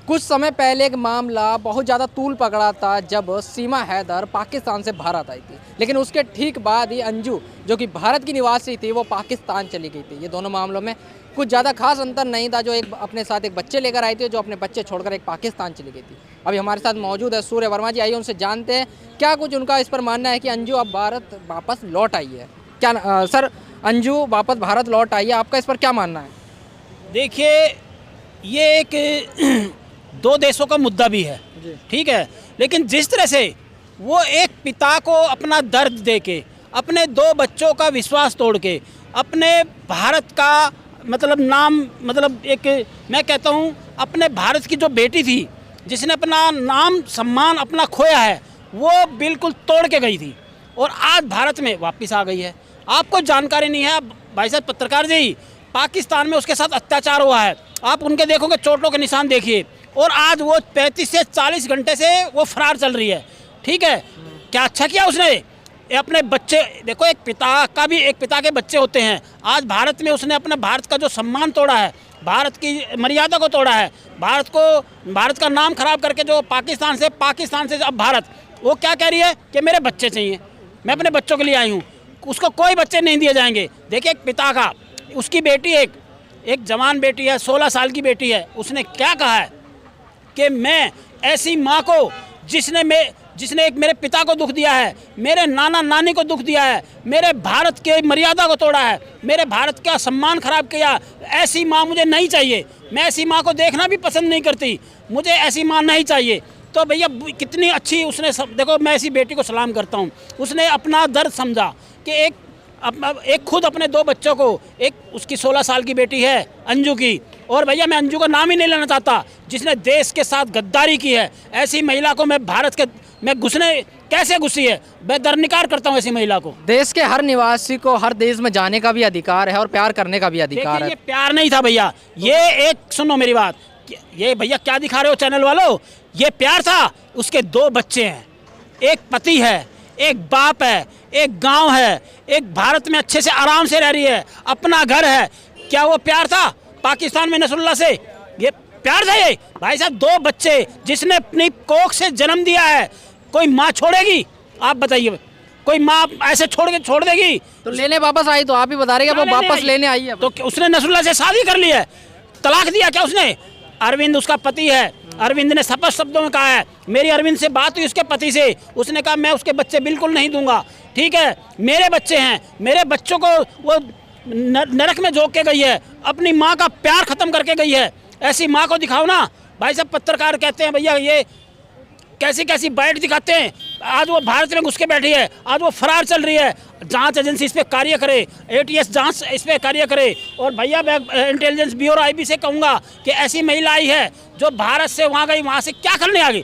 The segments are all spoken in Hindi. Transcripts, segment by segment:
कुछ समय पहले एक मामला बहुत ज़्यादा तूल पकड़ा था जब सीमा हैदर पाकिस्तान से भारत आई थी, लेकिन उसके ठीक बाद ही अंजू जो कि भारत की निवासी थी वो पाकिस्तान चली गई थी। ये दोनों मामलों में कुछ ज़्यादा खास अंतर नहीं था। जो एक अपने साथ एक बच्चे लेकर आई थी, जो अपने बच्चे छोड़कर एक पाकिस्तान चली गई थी। अभी हमारे साथ मौजूद है सूर्य वर्मा जी, आइए उनसे जानते हैं क्या कुछ उनका इस पर मानना है कि अंजू अब भारत वापस लौट आई है। क्या सर, अंजू वापस भारत लौट आई है, आपका इस पर क्या मानना है? देखिए, ये एक दो देशों का मुद्दा भी है, ठीक है, लेकिन जिस तरह से वो एक पिता को अपना दर्द दे के, अपने दो बच्चों का विश्वास तोड़ के, अपने भारत का नाम एक, मैं कहता हूँ अपने भारत की जो बेटी थी जिसने अपना नाम सम्मान अपना खोया है, वो बिल्कुल तोड़ के गई थी और आज भारत में वापस आ गई है। आपको जानकारी नहीं है भाई साहब पत्रकार जी, पाकिस्तान में उसके साथ अत्याचार हुआ है, आप उनके देखोगे चोटों के निशान देखिए, और आज वो 35 से 40 घंटे से वो फरार चल रही है, ठीक है। क्या अच्छा किया उसने, अपने बच्चे देखो, एक पिता के बच्चे होते हैं। आज भारत में उसने अपना भारत का जो सम्मान तोड़ा है, भारत की मर्यादा को तोड़ा है, भारत का नाम खराब करके जो पाकिस्तान से अब भारत, वो क्या कह रही है कि मेरे बच्चे चाहिए, मैं अपने बच्चों के लिए आई हूँ, उसको कोई बच्चे नहीं दिए जाएंगे। देखिए, एक पिता का, उसकी बेटी एक जवान बेटी है, 16 साल की बेटी है, उसने क्या कहा है कि मैं ऐसी माँ को जिसने एक मेरे पिता को दुख दिया है, मेरे नाना नानी को दुख दिया है, मेरे भारत के मर्यादा को तोड़ा है, मेरे भारत का सम्मान खराब किया, ऐसी माँ मुझे नहीं चाहिए, मैं ऐसी माँ को देखना भी पसंद नहीं करती, मुझे ऐसी माँ नहीं चाहिए। तो भैया कितनी अच्छी उसने देखो, मैं ऐसी बेटी को सलाम करता हूँ। उसने अपना दर्द समझा कि एक खुद अपने दो बच्चों को, एक उसकी 16 साल की बेटी है अंजू की, और भैया मैं अंजू का नाम ही नहीं लेना चाहता, जिसने देश के साथ गद्दारी की है, ऐसी महिला को मैं कैसे घुसी है, मैं दरनिकार करता हूँ ऐसी महिला को। देश के हर निवासी को हर देश में जाने का भी अधिकार है और प्यार करने का भी अधिकार है। ये प्यार नहीं था भैया, ये एक सुनो मेरी बात, ये भैया क्या दिखा रहे हो चैनल वालों, ये प्यार था। उसके दो बच्चे हैं, एक पति है, एक बाप है, एक गांव है, एक भारत में अच्छे से आराम से रह रही है, अपना घर है। क्या वो प्यार था पाकिस्तान में नसरुल्लाह से? ये प्यार था? ये भाई साहब, दो बच्चे जिसने अपनी कोख से जन्म दिया है, कोई माँ छोड़ेगी? आप बताइए, कोई माँ ऐसे छोड़ देगी? तो लेने वापस आई, तो आप ही बता रहे हैं वो वापस लेने आई है। तो उसने नसरुल्लाह से शादी कर ली है, तलाक दिया क्या उसने? अरविंद उसका पति है, अरविंद ने स्पष्ट शब्दों में कहा है, मेरी अरविंद से बात हुई उसके पति से, उसने कहा मैं उसके बच्चे बिल्कुल नहीं दूंगा, ठीक है, मेरे बच्चे हैं, मेरे बच्चों को वो नरक में झोंक के गई है, अपनी माँ का प्यार खत्म करके गई है। ऐसी माँ को दिखाओ ना भाई साहब। पत्रकार कहते हैं भैया ये कैसी बाइट दिखाते हैं। आज वो भारत में घुस के बैठी है, आज वो फरार चल रही है, जांच एजेंसी इस पे कार्य करे, एटीएस जांच इस पे कार्य करे। और भैया मैं इंटेलिजेंस ब्यूरो आईबी से कहूँगा कि ऐसी महिला आई है जो भारत से वहाँ गई, वहाँ से क्या करने आ गई?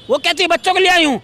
वो कहती है बच्चों के लिए आई हूँ,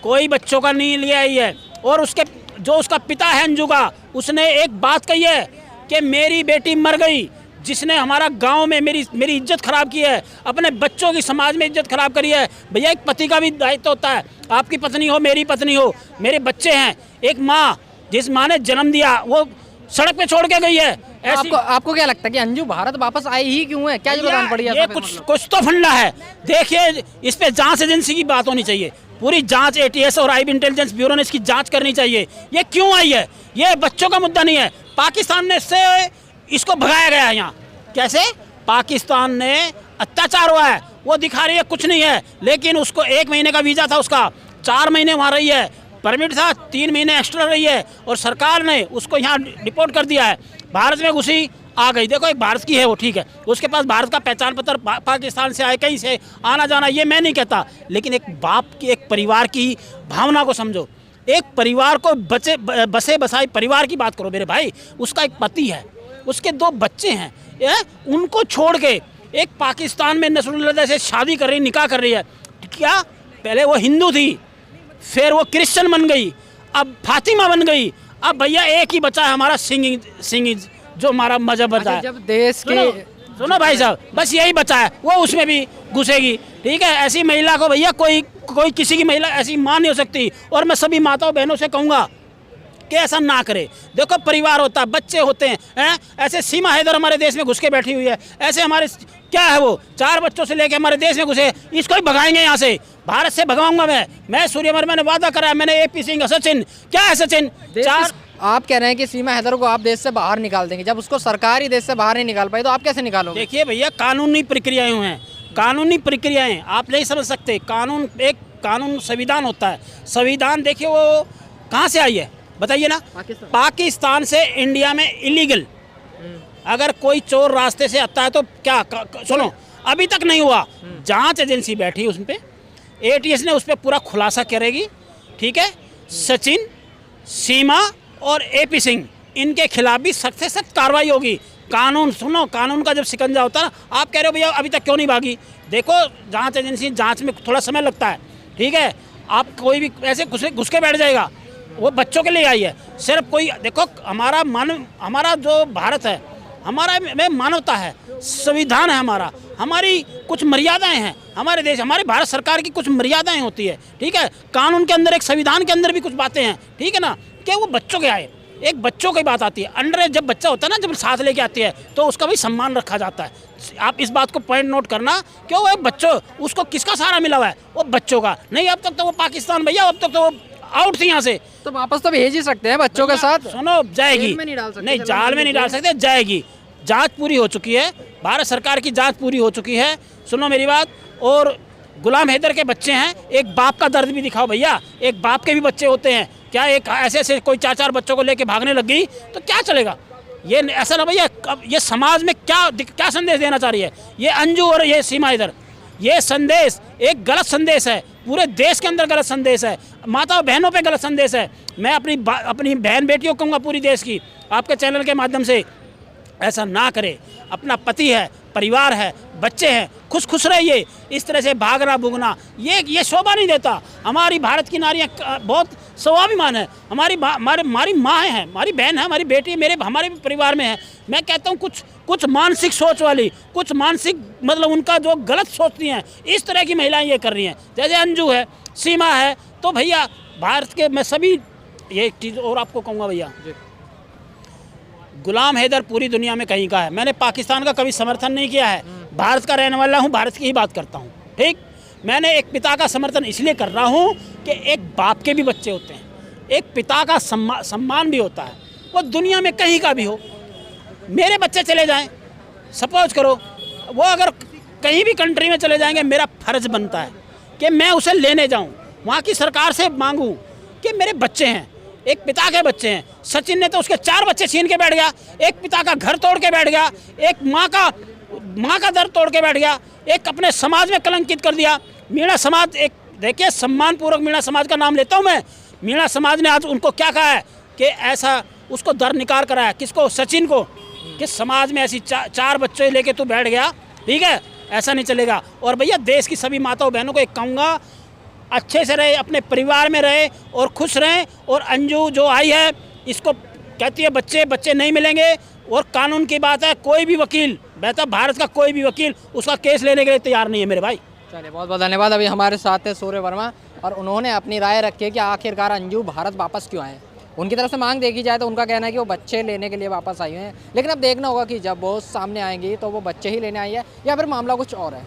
कोई बच्चों का नहीं लिए आई है। और उसका पिता है अंजू का, उसने एक बात कही है कि मेरी बेटी मर गई, जिसने हमारा गांव में मेरी इज्जत खराब की है, अपने बच्चों की समाज में इज्जत खराब करी है। भैया एक पति का भी दायित्व होता है, आपकी पत्नी हो, मेरी पत्नी हो, मेरे बच्चे हैं। एक माँ, जिस माँ ने जन्म दिया, वो सड़क पे छोड़ के गई है। आपको क्या लगता है कि अंजू भारत वापस आई ही क्यों है? क्या योगदान पड़ी है? कुछ तो फंडा है। देखिए, इस पे जांच एजेंसी की बात होनी चाहिए, पूरी जांच एटीएस और आईबी इंटेलिजेंस ब्यूरो ने इसकी जांच करनी चाहिए। ये क्यों आई है? ये बच्चों का मुद्दा नहीं है, पाकिस्तान ने से इसको भगाया गया है। यहाँ कैसे पाकिस्तान ने अत्याचार हुआ है, वो दिखा रही है कुछ नहीं है, लेकिन उसको 1 महीने का वीज़ा था, उसका 4 महीने वहाँ रही है, परमिट था 3 महीने एक्स्ट्रा रही है, और सरकार ने उसको यहाँ डिपोर्ट कर दिया है। भारत में घुसी, आ गई। देखो, एक भारत की है वो, ठीक है, उसके पास भारत का पहचान पत्र, पाकिस्तान से आए, कहीं से आना जाना, ये मैं नहीं कहता, लेकिन एक बाप की, एक परिवार की भावना को समझो। एक परिवार को बसे बसाई परिवार की बात करो मेरे भाई। उसका एक पति है, उसके 2 बच्चे हैं, उनको छोड़ के एक पाकिस्तान में नसरुल्लाह से शादी कर रही, निकाह कर रही है। क्या पहले वो हिंदू थी, फिर वो क्रिश्चियन बन गई, अब फातिमा बन गई, अब भैया एक ही बचा है हमारा सिंह जो हमारा मजहब बचा है। जब देश के सुनो भाई साहब, बस यही बचा है, वो उसमें भी घुसेगी, ठीक है। ऐसी महिला को भैया कोई किसी की महिला ऐसी मां नहीं हो सकती। और मैं सभी माताओं बहनों से कहूँगा कि ऐसा ना करे। देखो, परिवार होता है, बच्चे होते हैं, ऐसे सीमा हैदर हमारे देश में घुस के बैठी हुई है, ऐसे हमारे क्या है वो? 4 बच्चों से लेके हमारे देश में घुसे, इसको ही भगाएंगे यहाँ से, भारत से भगवाऊंगा मैं सूर्य वर्मा ने वादा करा है, मैंने AP सिंह, सचिन, क्या है सचिन? आप कह रहे हैं कि सीमा हैदर को आप देश से बाहर निकाल देंगे, जब उसको सरकार ही देश से बाहर नहीं निकाल पाई तो आप कैसे निकालोगे? देखिए भैया, कानूनी प्रक्रियाएं हैं, कानूनी प्रक्रियाएं आप नहीं समझ सकते। कानून संविधान होता है, संविधान देखिए वो कहाँ से आई है बताइए ना? पाकिस्तान से इंडिया में इलीगल। अगर कोई चोर रास्ते से आता है तो क्या सुनो, अभी तक नहीं हुआ, जांच एजेंसी बैठी उस पे, ATS ने उस पर पूरा खुलासा करेगी, ठीक है? सचिन, सीमा और AP सिंह, इनके खिलाफ भी सख्त से सख्त कार्रवाई होगी। कानून सुनो, कानून का जब शिकंजा होता है ना, आप कह रहे हो भैया अभी तक क्यों नहीं भागी? देखो, जांच एजेंसी, जांच में थोड़ा समय लगता है, ठीक है? आप कोई भी ऐसे घुस के बैठ जाएगा, वो बच्चों के लिए आई है सिर्फ। कोई देखो, हमारा जो भारत है, हमारा में मानवता है, संविधान है हमारी कुछ मर्यादाएं हैं, हमारे देश, हमारे भारत सरकार की कुछ मर्यादाएं होती है, ठीक है? कानून के अंदर, एक संविधान के अंदर भी कुछ बातें हैं, ठीक है ना? कि वो बच्चों के आए, एक बच्चों की बात आती है, अंडर एज जब बच्चा होता है ना, जब साथ लेके आती है तो उसका भी सम्मान रखा जाता है। आप इस बात को पॉइंट नोट करना, क्यों? वो बच्चों, उसको किसका सहारा मिला हुआ है? वो बच्चों का नहीं। अब तक तो वो पाकिस्तान भैया, अब तक तो वो आउट थी यहाँ से, तो वापस तो भेज ही सकते हैं बच्चों के साथ। सुनो, जाएगी, नहीं डाल सकते, नहीं जाल में नहीं डाल सकते, जाएगी। जांच पूरी हो चुकी है, भारत सरकार की जांच पूरी हो चुकी है, सुनो मेरी बात। और गुलाम हैदर के बच्चे हैं, एक बाप का दर्द भी दिखाओ भैया, एक बाप के भी बच्चे होते हैं। क्या एक ऐसे कोई 4 बच्चों को लेके भागने लग गई तो क्या चलेगा? ये ऐसा ना भैया, ये समाज में क्या संदेश देना चाह रही है ये अंजू और ये सीमा हैदर? ये संदेश एक गलत संदेश है, पूरे देश के अंदर गलत संदेश है, माता बहनों पे गलत संदेश है। मैं अपनी बहन बेटियों को कहूँगा, पूरी देश की, आपके चैनल के माध्यम से, ऐसा ना करे। अपना पति है, परिवार है, बच्चे हैं, खुश रहिए। इस तरह से भागना भूगना ये शोभा नहीं देता। हमारी भारत की नारियाँ बहुत स्वाभिमान है, हमारी माँ है, हमारी बहन है, हमारी बेटी हमारे परिवार में है। मैं कहता हूँ कुछ मानसिक सोच वाली, कुछ मानसिक मतलब उनका जो गलत सोचती हैं, इस तरह की महिलाएं ये कर रही हैं। जैसे अंजू है, सीमा है, तो भैया भारत के मैं सभी, ये एक चीज़ और आपको कहूँगा भैया, गुलाम हैदर पूरी दुनिया में कहीं का है। मैंने पाकिस्तान का कभी समर्थन नहीं किया है, भारत का रहने वाला हूँ, भारत की ही बात करता हूँ, ठीक? मैंने एक पिता का समर्थन इसलिए कर रहा हूँ कि एक बाप के भी बच्चे होते हैं, एक पिता का सम्मान भी होता है, वो दुनिया में कहीं का भी हो। मेरे बच्चे चले जाएं, सपोज करो वो अगर कहीं भी कंट्री में चले जाएंगे, मेरा फर्ज बनता है कि मैं उसे लेने जाऊँ, वहाँ की सरकार से मांगूँ कि मेरे बच्चे हैं, एक पिता के बच्चे हैं। सचिन ने तो उसके 4 बच्चे छीन के बैठ गया, एक पिता का घर तोड़ के बैठ गया, एक माँ का दर्द तोड़ के बैठ गया, एक अपने समाज में कलंकित कर दिया। मीणा समाज, एक देखिए सम्मानपूर्वक मीणा समाज का नाम लेता हूँ मैं, मीणा समाज ने आज उनको क्या कहा है कि ऐसा उसको दर निकाल कराया, किसको? सचिन को, कि समाज में ऐसी 4 बच्चे लेके तू बैठ गया, ठीक है? ऐसा नहीं चलेगा। और भैया देश की सभी माताओं बहनों को एक कहूँगा, अच्छे से रहे, अपने परिवार में रहे और खुश रहें। और अंजू जो आई है, इसको कहती है बच्चे नहीं मिलेंगे, और कानून की बात है, कोई भी वकील, बेहतर भारत का कोई भी वकील उसका केस लेने के लिए तैयार नहीं है मेरे भाई। चलिए, बहुत बहुत धन्यवाद। अभी हमारे साथ है सूर्य वर्मा, और उन्होंने अपनी राय रखी है कि आखिरकार अंजू भारत वापस क्यों आए। उनकी तरफ से मांग देखी जाए तो उनका कहना है कि वो बच्चे लेने के लिए वापस आई हैं, लेकिन अब देखना होगा कि जब वो सामने आएंगी तो वो बच्चे ही लेने आई है या फिर मामला कुछ और है।